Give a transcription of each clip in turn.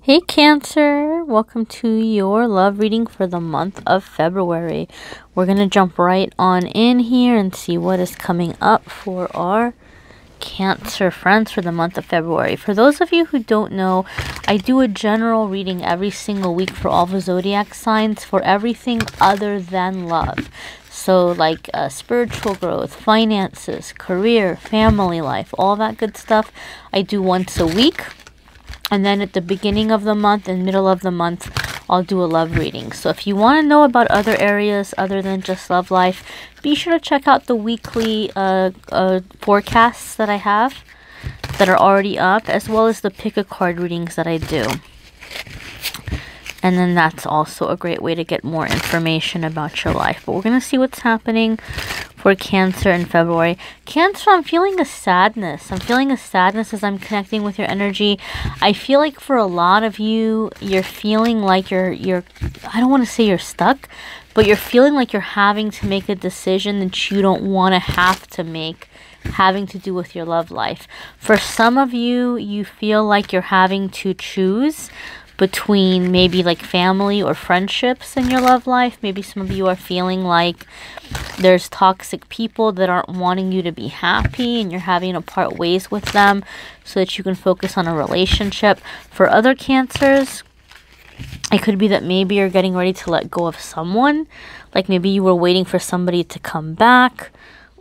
Hey Cancer, welcome to your love reading for the month of February. We're going to jump right on in here and see what is coming up for our Cancer friends for the month of February. For those of you who don't know, I do a general reading every single week for all the zodiac signs for everything other than love. So like spiritual growth, finances, career, family life, all that good stuff I do once a week. And then at the beginning of the month and middle of the month, I'll do a love reading. So if you want to know about other areas other than just love life, be sure to check out the weekly forecasts that I have that are already up, as well as the pick a card readings that I do. And then that's also a great way to get more information about your life. But we're going to see what's happening for Cancer in February. Cancer, I'm feeling a sadness. I'm feeling a sadness as I'm connecting with your energy. I feel like for a lot of you, you're feeling like you're I don't want to say you're stuck, but you're feeling like you're having to make a decision that you don't want to have to make, having to do with your love life. For some of you, you feel like you're having to choose between maybe like family or friendships in your love life. Maybe some of you are feeling like there's toxic people that aren't wanting you to be happy and you're having to part ways with them so that you can focus on a relationship. For other Cancers, it could be that maybe you're getting ready to let go of someone. Like maybe you were waiting for somebody to come back,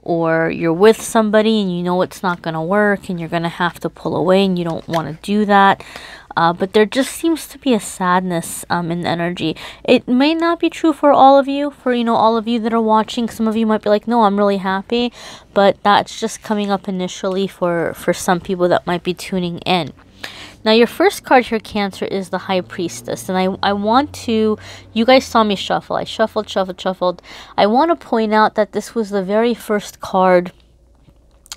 or you're with somebody and you know it's not going to work and you're going to have to pull away and you don't want to do that. But there just seems to be a sadness in the energy. It may not be true for all of you, for, all of you that are watching. Some of you might be like, no, I'm really happy. But that's just coming up initially for some people that might be tuning in. Now, your first card here, Cancer, is the High Priestess. And I want to, you guys saw me shuffle. I shuffled. I want to point out that this was the very first card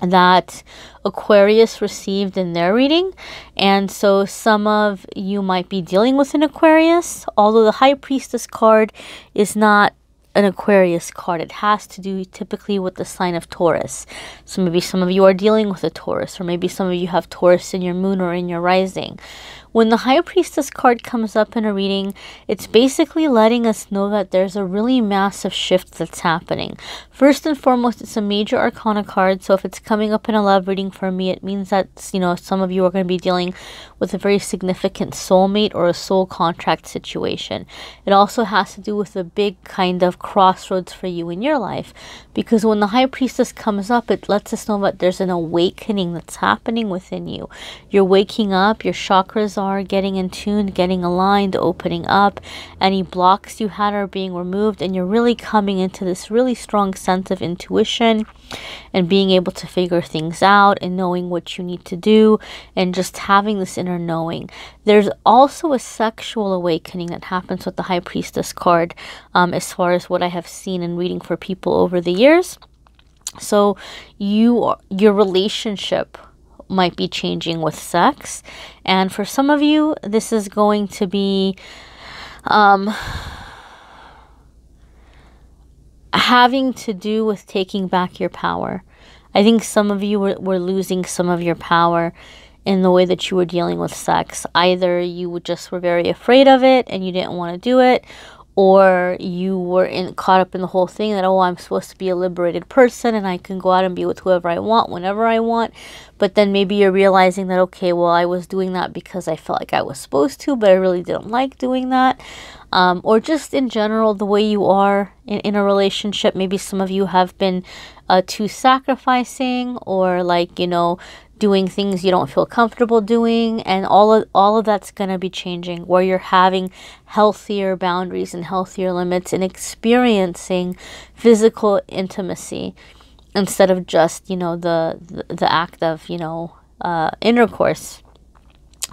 that Aquarius received in their reading. And so some of you might be dealing with an Aquarius, although the High Priestess card is not an Aquarius card. It has to do typically with the sign of Taurus. So maybe some of you are dealing with a Taurus, or maybe some of you have Taurus in your moon or in your rising. When the High Priestess card comes up in a reading, it's basically letting us know that there's a really massive shift that's happening. First and foremost, it's a major arcana card. So if it's coming up in a love reading for me, it means that, some of you are going to be dealing with a very significant soulmate or a soul contract situation. It also has to do with a big kind of crossroads for you in your life. Because when the High Priestess comes up, it lets us know that there's an awakening that's happening within you. You're waking up, your chakras are getting in tune, getting aligned, opening up. Any blocks you had are being removed, and you're really coming into this really strong sense of intuition and being able to figure things out and knowing what you need to do and just having this inner knowing. There's also a sexual awakening that happens with the High Priestess card, as far as what I have seen in reading for people over the years. So your relationship might be changing with sex, and for some of you this is going to be having to do with taking back your power. I think some of you were losing some of your power in the way that you were dealing with sex. Either you just were very afraid of it and you didn't want to do it, or you were caught up in the whole thing that, oh, I'm supposed to be a liberated person and I can go out and be with whoever I want, whenever I want. But then maybe you're realizing that, okay, well, I was doing that because I felt like I was supposed to, but I really didn't like doing that. Or just in general, the way you are in a relationship. Maybe some of you have been too sacrificing, or like, doing things you don't feel comfortable doing, and all of that's going to be changing, where you're having healthier boundaries and healthier limits and experiencing physical intimacy instead of just the act of intercourse.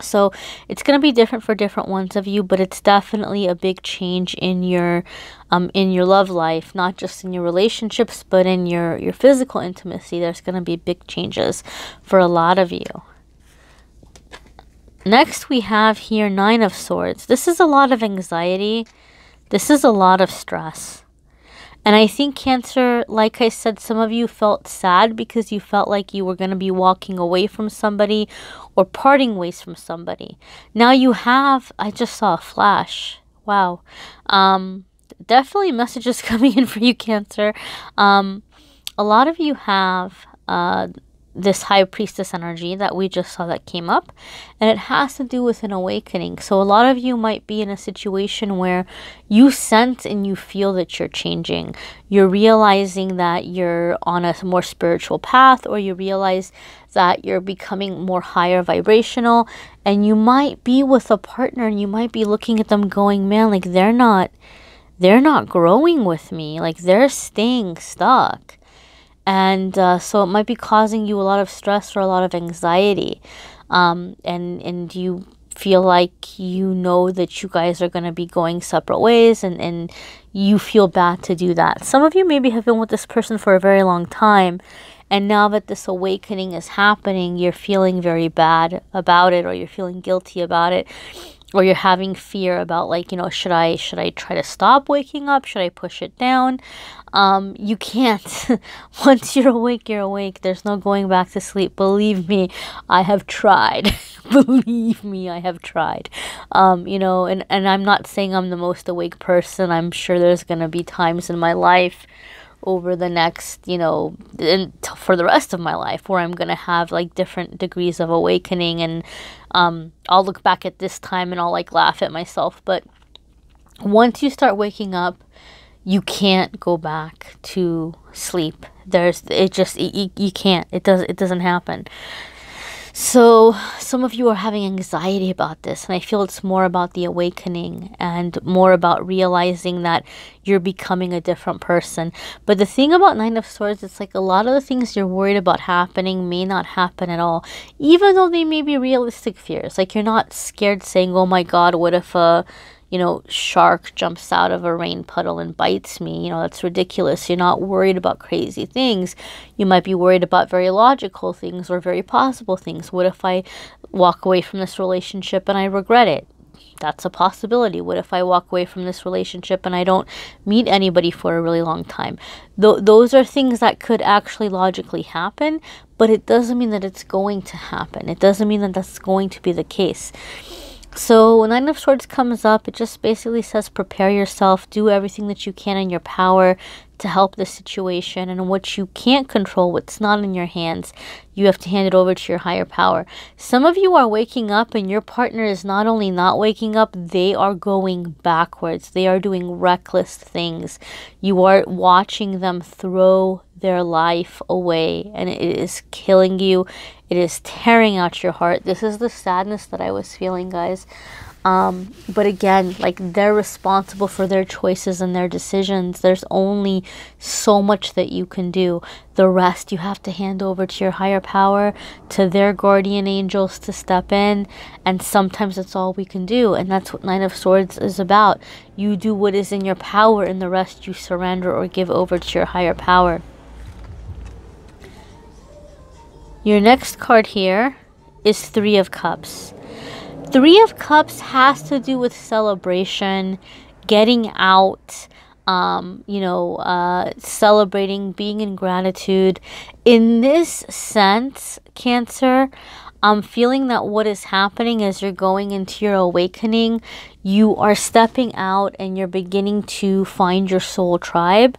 So it's going to be different for different ones of you, but it's definitely a big change in your love life, not just in your relationships, but in your physical intimacy. There's going to be big changes for a lot of you. Next, we have here Nine of Swords. This is a lot of anxiety. This is a lot of stress. And I think Cancer, like I said, some of you felt sad because you felt like you were going to be walking away from somebody or parting ways from somebody. Now you have, I just saw a flash. Wow. Definitely messages coming in for you, Cancer. A lot of you have this High Priestess energy that we just saw that came up, and it has to do with an awakening. So a lot of you might be in a situation where you sense and you feel that you're changing. You're realizing that you're on a more spiritual path, or you realize that you're becoming more higher vibrational, and you might be with a partner and you might be looking at them going, man, like they're not growing with me, like they're staying stuck. And so it might be causing you a lot of stress or a lot of anxiety. And you feel like you know that you guys are going to be going separate ways, and you feel bad to do that. Some of you maybe have been with this person for a very long time, and now that this awakening is happening, you're feeling very bad about it, or you're feeling guilty about it, or you're having fear about, like, you know, should I try to stop waking up? Should I push it down? You can't. Once you're awake, you're awake. There's no going back to sleep. Believe me, I have tried. Believe me, I have tried. You know, and I'm not saying I'm the most awake person. I'm sure there's going to be times in my life over the next, you know, for the rest of my life, where I'm going to have like different degrees of awakening, and I'll look back at this time and I'll like laugh at myself. But once you start waking up, you can't go back to sleep. You can't. It doesn't happen. So some of you are having anxiety about this, and I feel it's more about the awakening and more about realizing that you're becoming a different person. But the thing about Nine of Swords, it's like a lot of the things you're worried about happening may not happen at all, even though they may be realistic fears. Like, you're not scared saying, oh my God, what if a shark jumps out of a rain puddle and bites me? You know, that's ridiculous. You're not worried about crazy things. You might be worried about very logical things or very possible things. What if I walk away from this relationship and I regret it? That's a possibility. What if I walk away from this relationship and I don't meet anybody for a really long time? Those are things that could actually logically happen, but it doesn't mean that it's going to happen. It doesn't mean that that's going to be the case. So when Nine of Swords comes up, it just basically says prepare yourself, do everything that you can in your power to help the situation. And what you can't control, what's not in your hands, you have to hand it over to your higher power. Some of you are waking up and your partner is not only not waking up, they are going backwards. They are doing reckless things. You are watching them throw their life away, and it is killing you. It is tearing out your heart. This is the sadness that I was feeling, guys. But again, like, they're responsible for their choices and their decisions. There's only so much that you can do. The rest you have to hand over to your higher power, to their guardian angels to step in. And sometimes that's all we can do. And that's what Nine of Swords is about. You do what is in your power, and the rest you surrender or give over to your higher power. Your next card here is Three of Cups. Three of Cups has to do with celebration, getting out, celebrating, being in gratitude. In this sense, Cancer, I'm feeling that what is happening as you're going into your awakening, you are stepping out and you're beginning to find your soul tribe.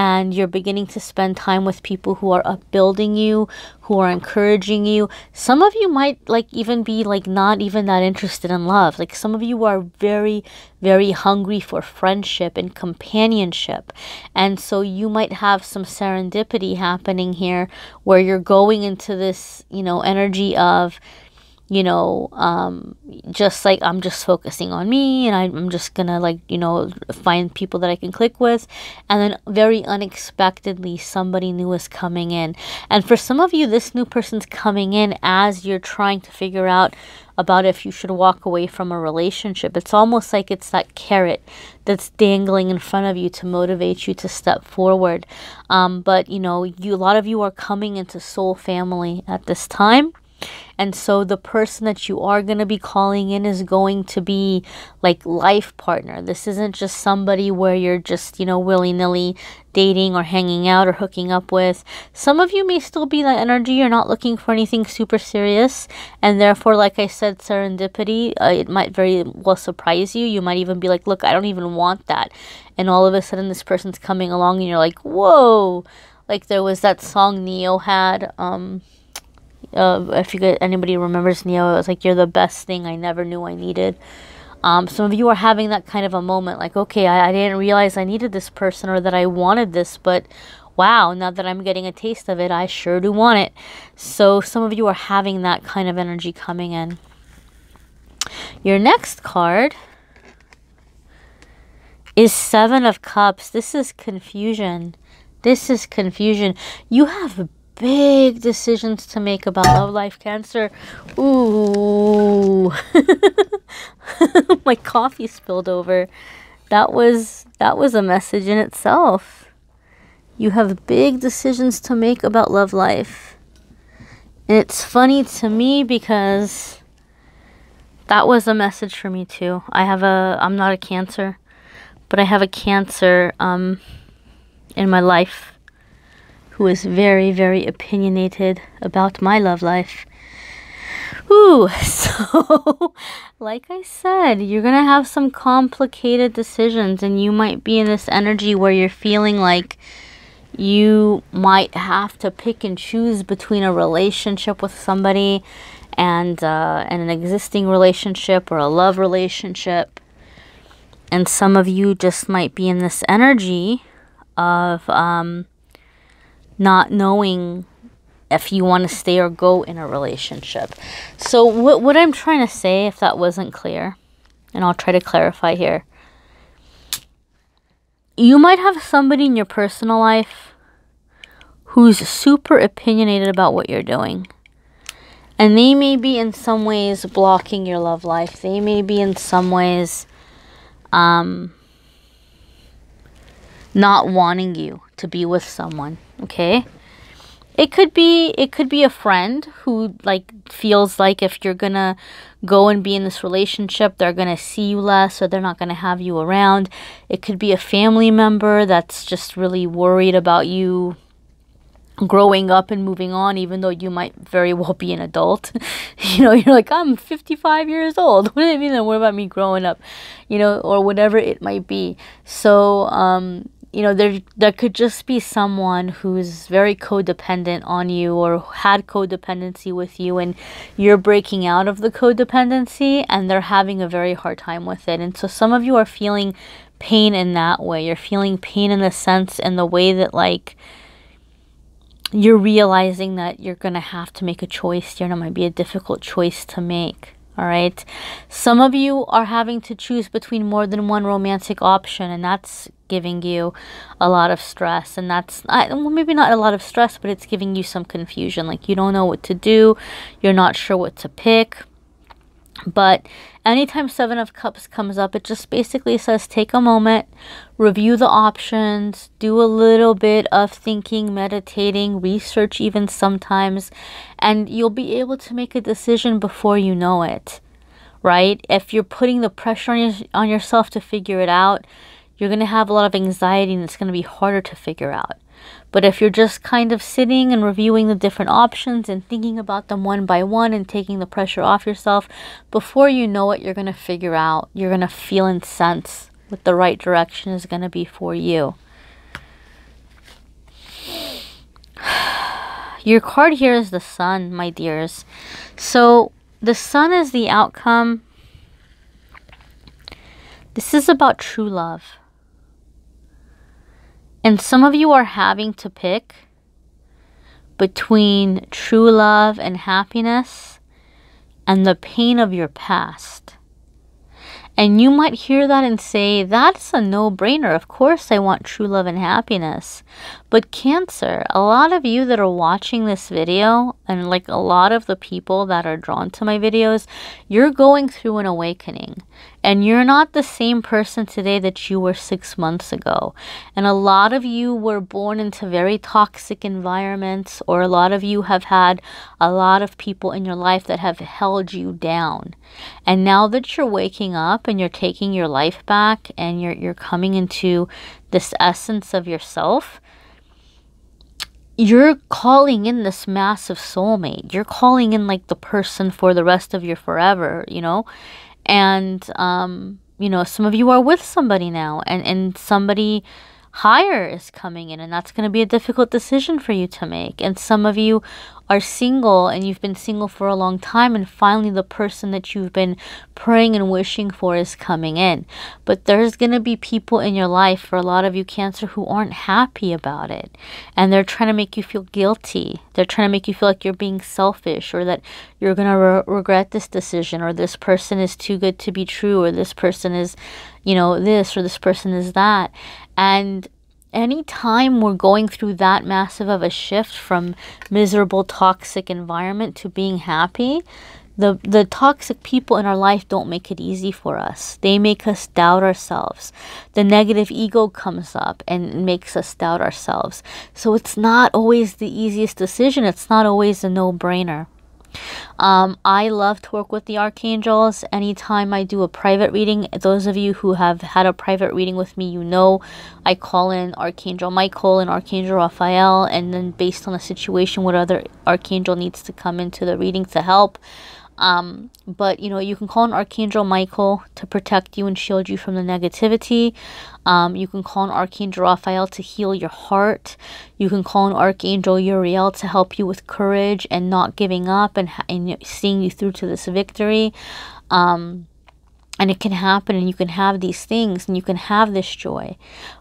And you're beginning to spend time with people who are upbuilding you, who are encouraging you. Some of you might even be not even that interested in love. Like, some of you are very, very hungry for friendship and companionship. And so you might have some serendipity happening here where you're going into this, energy of, just like, I'm just focusing on me, and I'm just gonna find people that I can click with. And then very unexpectedly, somebody new is coming in. And for some of you, this new person's coming in as you're trying to figure out about if you should walk away from a relationship. It's almost like it's that carrot that's dangling in front of you to motivate you to step forward. But a lot of you are coming into soul family at this time. And so the person that you are going to be calling in is going to be like life partner. This isn't just somebody where you're just, you know, willy-nilly dating or hanging out or hooking up with. Some of you may still be that energy. You're not looking for anything super serious. And therefore, like I said, serendipity, it might very well surprise you. You might even be like, look, I don't even want that. And all of a sudden this person's coming along and you're like, whoa. Like there was that song Neo had, if you get anybody remembers Neo, it was like, you're the best thing I never knew I needed. Some of you are having that kind of a moment, like, okay, I didn't realize I needed this person or that I wanted this, but wow, now that I'm getting a taste of it, I sure do want it. So some of you are having that kind of energy coming in. Your next card is Seven of Cups. This is confusion. This is confusion. You have big decisions to make about love life, Cancer. Ooh. My coffee spilled over. That was a message in itself. You have big decisions to make about love life. And it's funny to me because that was a message for me too. I'm not a Cancer, but I have a Cancer in my life who is very, very opinionated about my love life. Ooh, so like I said, you're going to have some complicated decisions, and you might be in this energy where you're feeling like you might have to pick and choose between a relationship with somebody and an existing relationship or a love relationship. And some of you just might be in this energy of not knowing if you want to stay or go in a relationship. So what I'm trying to say, if that wasn't clear, and I'll try to clarify here. You might have somebody in your personal life who's super opinionated about what you're doing. And they may be in some ways blocking your love life. They may be in some ways not wanting you to be with someone, okay? It could be a friend who like feels like if you're gonna go and be in this relationship, they're gonna see you less or they're not gonna have you around. It could be a family member that's just really worried about you growing up and moving on, even though you might very well be an adult. You know, you're like, I'm 55 years old. What do you mean? What about me growing up? You know, or whatever it might be. So, you know, there could just be someone who's very codependent on you or had codependency with you, and you're breaking out of the codependency and they're having a very hard time with it. And so some of you are feeling pain in that way. You're feeling pain in the sense, in the way that like you're realizing that you're going to have to make a choice here, and it might be a difficult choice to make. All right. Some of you are having to choose between more than one romantic option, and that's giving you a lot of stress. And that's, well, maybe not a lot of stress, but it's giving you some confusion. Like you don't know what to do. You're not sure what to pick. But anytime Seven of Cups comes up, it just basically says take a moment, review the options, do a little bit of thinking, meditating, research even sometimes, and you'll be able to make a decision before you know it, right? If you're putting the pressure on yourself to figure it out, you're going to have a lot of anxiety and it's going to be harder to figure out. But if you're just kind of sitting and reviewing the different options and thinking about them one by one and taking the pressure off yourself, before you know it, you're going to figure out, you're going to feel and sense what the right direction is going to be for you. Your card here is the Sun, my dears. So the Sun is the outcome. This is about true love. And some of you are having to pick between true love and happiness and the pain of your past. And you might hear that and say, that's a no-brainer. Of course I want true love and happiness. But Cancer, a lot of you that are watching this video, and like a lot of the people that are drawn to my videos, you're going through an awakening. And you're not the same person today that you were 6 months ago. And a lot of you were born into very toxic environments, or a lot of you have had a lot of people in your life that have held you down. And now that you're waking up and you're taking your life back and you're coming into this essence of yourself, you're calling in this massive soulmate. You're calling in like the person for the rest of your forever, you know? And, you know, some of you are with somebody now, and somebody higher is coming in, and that's going to be a difficult decision for you to make. And some of you are single, and you've been single for a long time, and finally the person that you've been praying and wishing for is coming in. But there's going to be people in your life, for a lot of you Cancer, who aren't happy about it, and they're trying to make you feel guilty. They're trying to make you feel like you're being selfish, or that you're going to regret this decision, or this person is too good to be true, or this person is, you know, this, or this person is that. And anytime we're going through that massive of a shift from miserable, toxic environment to being happy, the toxic people in our life don't make it easy for us. They make us doubt ourselves. The negative ego comes up and makes us doubt ourselves. So it's not always the easiest decision. It's not always a no-brainer. I love to work with the archangels. Anytime I do a private reading, those of you who have had a private reading with me, you know I call in Archangel Michael and Archangel Raphael, and then based on the situation, what other archangel needs to come into the reading to help. But you know, you can call on Archangel Michael to protect you and shield you from the negativity. You can call on Archangel Raphael to heal your heart. You can call on Archangel Uriel to help you with courage and not giving up and seeing you through to this victory. And it can happen, and you can have these things, and you can have this joy.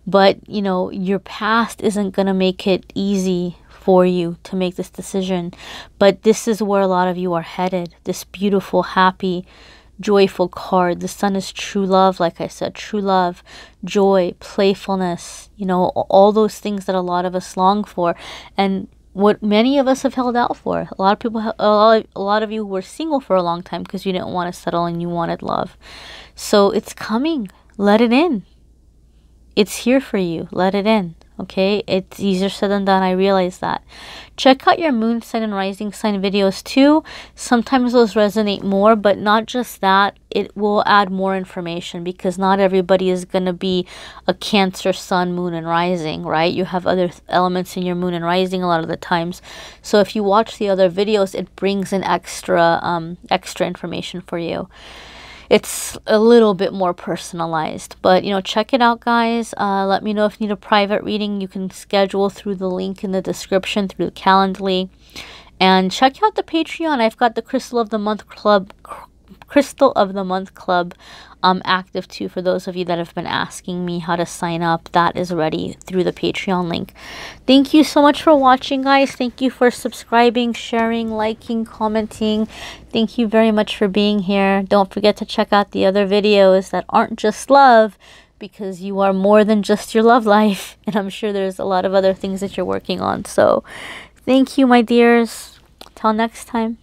But, you know, your past isn't going to make it easy for you to make this decision. But this is where a lot of you are headed. This beautiful, happy, joyful card. The sun is true love, like I said. True love, joy, playfulness, you know, all those things that a lot of us long for. And what many of us have held out for. A lot of people, a lot of you were single for a long time because you didn't want to settle and you wanted love. So it's coming. Let it in. It's here for you. Let it in. Okay, it's easier said than done. I realize that. Check out your moon sign and rising sign videos too. Sometimes those resonate more, but not just that. It will add more information because not everybody is going to be a Cancer, sun, moon, and rising, right? You have other elements in your moon and rising a lot of the times. So if you watch the other videos, it brings in extra information for you. It's a little bit more personalized, but you know, check it out, guys. Let me know if you need a private reading. You can schedule through the link in the description, through the Calendly, and check out the Patreon. I've got the Crystal of the Month Club active too, for those of you that have been asking me how to sign up. That is ready through the Patreon link. Thank you so much for watching, guys. Thank you for subscribing, sharing, liking, commenting. Thank you very much for being here. Don't forget to check out the other videos that aren't just love, because you are more than just your love life, and I'm sure there's a lot of other things that you're working on. So thank you, my dears. Till next time.